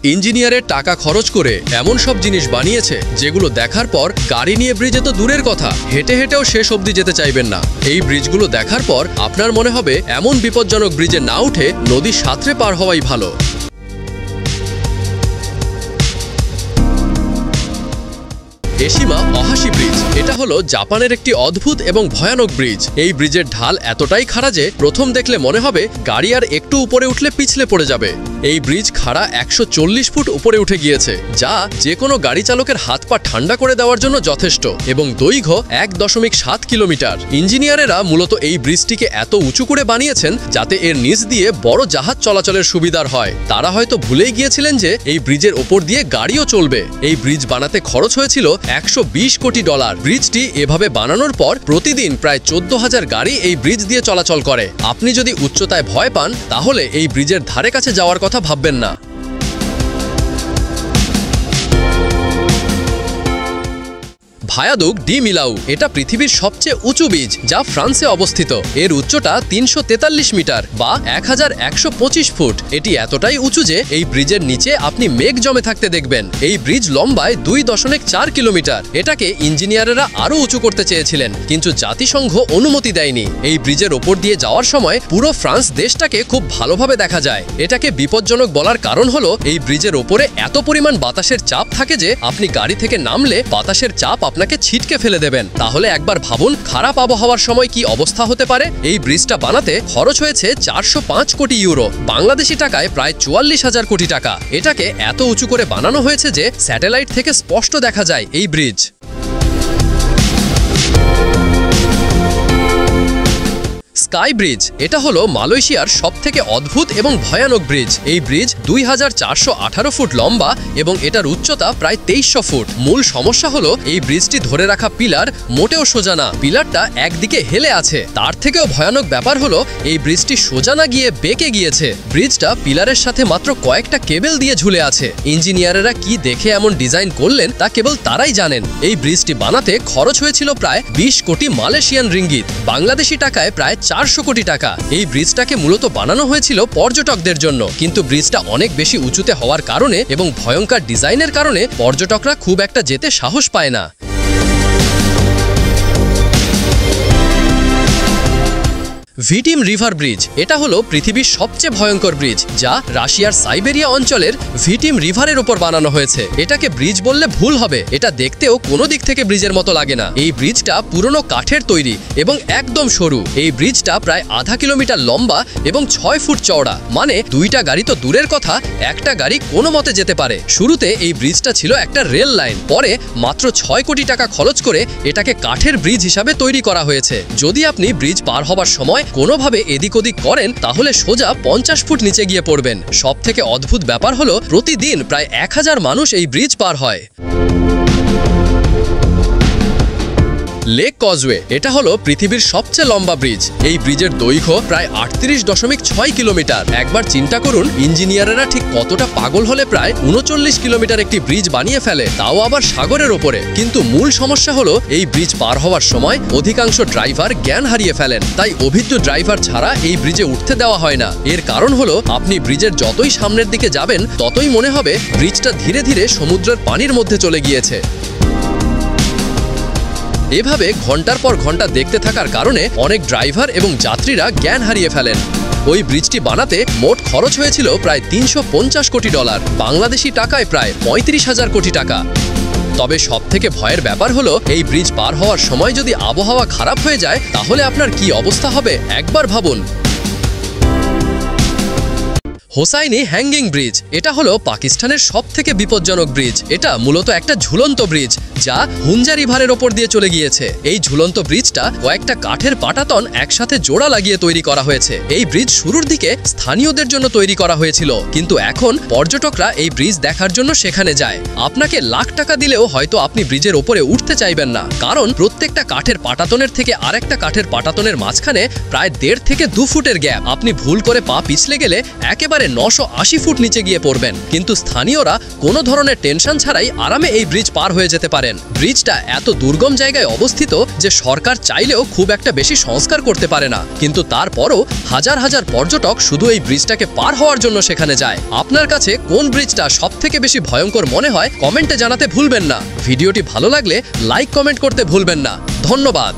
ইঞ্জিনিয়ারের টাকা খরচ করে এমন সব জিনিস বানিয়েছে যেগুলো দেখার পর গাড়ি নিয়ে ব্রিজে তো দূরের কথা, হেঁটে হেঁটেও শেষ অবধি যেতে চাইবেন না। এই ব্রিজগুলো দেখার পর আপনার মনে হবে এমন বিপজ্জনক ব্রিজে না উঠে নদী সাঁতরে পার হওয়াই ভালো। এশিমা অহাশি ব্রিজ, এটা হলো জাপানের একটি অদ্ভুত এবং ভয়ানক ব্রিজ। এই ব্রিজের ঢাল এতটাই খাড়া যে প্রথম দেখলে মনে হবে গাড়ি আর একটু উপরে উঠলে পিছলে পড়ে যাবে। এই ব্রিজ খাড়া 140 ফুট উপরে উঠে গিয়েছে, যা যে কোনো গাড়ি চালকের হাত পা ঠান্ডা করে দেওয়ার জন্য যথেষ্ট, এবং দৈর্ঘ্য 1.7 কিলোমিটার। ইঞ্জিনিয়ারেরা মূলত এই ব্রিজটিকে এত উঁচু করে বানিয়েছেন যাতে এর নিচ দিয়ে বড় জাহাজ চলাচলের সুবিধার হয়। তারা হয়তো ভুলেই গিয়েছিলেন যে এই ব্রিজের ওপর দিয়ে গাড়িও চলবে। এই ব্রিজ বানাতে খরচ হয়েছিল $120 কোটি। ব্রিজটি এভাবে বানানোর পর প্রতিদিন প্রায় 14,000 গাড়ি এই ব্রিজ দিয়ে চলাচল করে। আপনি যদি উচ্চতায় ভয় পান তাহলে এই ব্রিজের ধারে কাছে যাওয়ার কথা ভাববেন না। ভায়াদুক ডি মিলাউ, এটা পৃথিবীর সবচেয়ে উঁচু ব্রিজ যা ফ্রান্সে অবস্থিত। এর উচ্চতা 343 মিটার বা 1125 ফুট। এটি এতটাই উঁচু যে এই ব্রিজের নিচে আপনি মেঘ জমে থাকতে দেখবেন। এই ব্রিজ লম্বায় 2.4 কিলোমিটার। এটাকে ইঞ্জিনিয়ারেরা আরও উঁচু করতে চেয়েছিলেন, কিন্তু জাতিসংঘ অনুমতি দেয়নি। এই ব্রিজের ওপর দিয়ে যাওয়ার সময় পুরো ফ্রান্স দেশটাকে খুব ভালোভাবে দেখা যায়। এটাকে বিপজ্জনক বলার কারণ হলো এই ব্রিজের ওপরে এত পরিমাণ বাতাসের চাপ থাকে যে আপনি গাড়ি থেকে নামলে বাতাসের চাপ আপনাকে ছিটকে ফেলে দেবেন। তাহলে একবার ভাবুন খারাপ আবহাওয়ার সময় কি অবস্থা হতে পারে। এই ব্রিজটা বানাতে খরচ হয়েছে 405 কোটি ইউরো, বাংলাদেশি টাকায় প্রায় 44,000 কোটি টাকা। এটাকে এত উঁচু করে বানানো হয়েছে যে স্যাটেলাইট থেকে স্পষ্ট দেখা যায় এই ব্রিজ। স্কাই ব্রিজ, এটা হলো মালয়েশিয়ার সবথেকে অদ্ভুত এবং ভয়ানক ব্রিজ। এই ব্রিজ 2418 ফুট লম্বা এবং এটার উচ্চতা প্রায় 2300 ফুট। মূল সমস্যা হলো এই ব্রিজটি ধরে রাখা পিলার মোটেও সোজা না, পিলারটা একদিকে হেলে আছে। তার থেকেও ভয়ানক ব্যাপার হলো এই ব্রিজটি সোজা না গিয়ে বেঁকে গিয়েছে। ব্রিজটা পিলারের সাথে মাত্র কয়েকটা কেবল দিয়ে ঝুলে আছে। ইঞ্জিনিয়ারেরা কি দেখে এমন ডিজাইন করলেন তা কেবল তারাই জানেন। এই ব্রিজটি বানাতে খরচ হয়েছিল প্রায় 20 কোটি মালয়েশিয়ান রিঙ্গিত, বাংলাদেশি টাকায় প্রায় 400 কোটি টাকা। এই ব্রিজটাকে মূলত বানানো হয়েছিল পর্যটকদের জন্য, কিন্তু ব্রিজটা অনেক বেশি উঁচুতে হওয়ার কারণে এবং ভয়ঙ্কর ডিজাইনের কারণে পর্যটকরা খুব একটা যেতে সাহস পায় না। ভিটিম রিভার ব্রিজ, এটা হলো পৃথিবীর সবচেয়ে ভয়ঙ্কর ব্রিজ যা রাশিয়ার সাইবেরিয়া অঞ্চলের ভিটিম রিভারের উপর বানানো হয়েছে। এটাকে ব্রিজ বললে ভুল হবে, এটা দেখতেও কোনো দিক থেকে ব্রিজের মতো লাগে না। এই ব্রিজটা পুরনো কাঠের তৈরি এবং একদম সরু। এই ব্রিজটা প্রায় আধা কিলোমিটার লম্বা এবং 6 ফুট চওড়া, মানে দুইটা গাড়ি তো দূরের কথা, একটা গাড়ি কোনো মতে যেতে পারে। শুরুতে এই ব্রিজটা ছিল একটা রেল লাইন, পরে মাত্র 6 কোটি টাকা খরচ করে এটাকে কাঠের ব্রিজ হিসাবে তৈরি করা হয়েছে। যদি আপনি ব্রিজ পার হবার সময় কোনোভাবে এদিক ওদিক করেন তাহলে সোজা 50 ফুট নিচে গিয়ে পড়বেন। সবথেকে অদ্ভুত ব্যাপার হলো প্রতিদিন প্রায় 1000 মানুষ এই ব্রিজ পার হয়। লেক কজওয়ে, এটা হলো পৃথিবীর সবচেয়ে লম্বা ব্রিজ। এই ব্রিজের দৈর্ঘ্য প্রায় 38.6 কিলোমিটার। একবার চিন্তা করুন ইঞ্জিনিয়ারেরা ঠিক কতটা পাগল হলে প্রায় 39 কিলোমিটার একটি ব্রিজ বানিয়ে ফেলে, তাও আবার সাগরের ওপরে। কিন্তু মূল সমস্যা হলো এই ব্রিজ পার হওয়ার সময় অধিকাংশ ড্রাইভার জ্ঞান হারিয়ে ফেলেন, তাই অভিজ্ঞ ড্রাইভার ছাড়া এই ব্রিজে উঠতে দেওয়া হয় না। এর কারণ হলো আপনি ব্রিজের যতই সামনের দিকে যাবেন ততই মনে হবে ব্রিজটা ধীরে ধীরে সমুদ্রের পানির মধ্যে চলে গিয়েছে। এভাবে ঘন্টার পর ঘন্টা দেখতে থাকার কারণে অনেক ড্রাইভার এবং যাত্রীরা জ্ঞান হারিয়ে ফেলেন। ওই ব্রিজটি বানাতে মোট খরচ হয়েছিল প্রায় $350 কোটি, বাংলাদেশি টাকায় প্রায় 35,000 কোটি টাকা। তবে সবথেকে ভয়ের ব্যাপার হলো এই ব্রিজ পার হওয়ার সময় যদি আবহাওয়া খারাপ হয়ে যায় তাহলে আপনার কি অবস্থা হবে একবার ভাবুন। হোসাইনি হ্যাঙ্গিং ব্রিজ, এটা হলো পাকিস্তানের সবথেকে বিপজ্জনক ব্রিজ। এটা মূলত একটা ঝুলন্ত ব্রিজ যা হুঞ্জা রিভারের ওপর দিয়ে চলে গিয়েছে। এই ঝুলন্ত ব্রিজটা কয়েকটা কাঠের পাটাতন একসাথে জোড়া লাগিয়ে তৈরি করা হয়েছে। এই ব্রিজ শুরুর দিকে স্থানীয়দের জন্য তৈরি করা হয়েছিল, কিন্তু এখন পর্যটকরা এই ব্রিজ দেখার জন্য সেখানে যায়। আপনাকে লাখ টাকা দিলেও হয়তো আপনি ব্রিজের ওপরে উঠতে চাইবেন না, কারণ প্রত্যেকটা কাঠের পাটাতনের থেকে আরেকটা কাঠের পাটাতনের মাঝখানে প্রায় 1.5 থেকে 2 ফুটের গ্যাপ। আপনি ভুল করে পা পিছলে গেলে একেবারে একেবারে 980 ফুট নিচে গিয়ে পড়বেন, কিন্তু স্থানীয়রা কোনো ধরনের টেনশন ছাড়াই আরামে এই ব্রিজ পার হয়ে যেতে পারেন। ব্রিজটা এত দুর্গম জায়গায় অবস্থিত যে সরকার চাইলেও খুব একটা বেশি সংস্কার করতে পারে না, কিন্তু তারপরও হাজার হাজার পর্যটক শুধু এই ব্রিজটাকে পার হওয়ার জন্য সেখানে যায়। আপনার কাছে কোন ব্রিজটা সবথেকে বেশি ভয়ঙ্কর মনে হয় কমেন্টে জানাতে ভুলবেন না। ভিডিওটি ভালো লাগলে লাইক কমেন্ট করতে ভুলবেন না। ধন্যবাদ।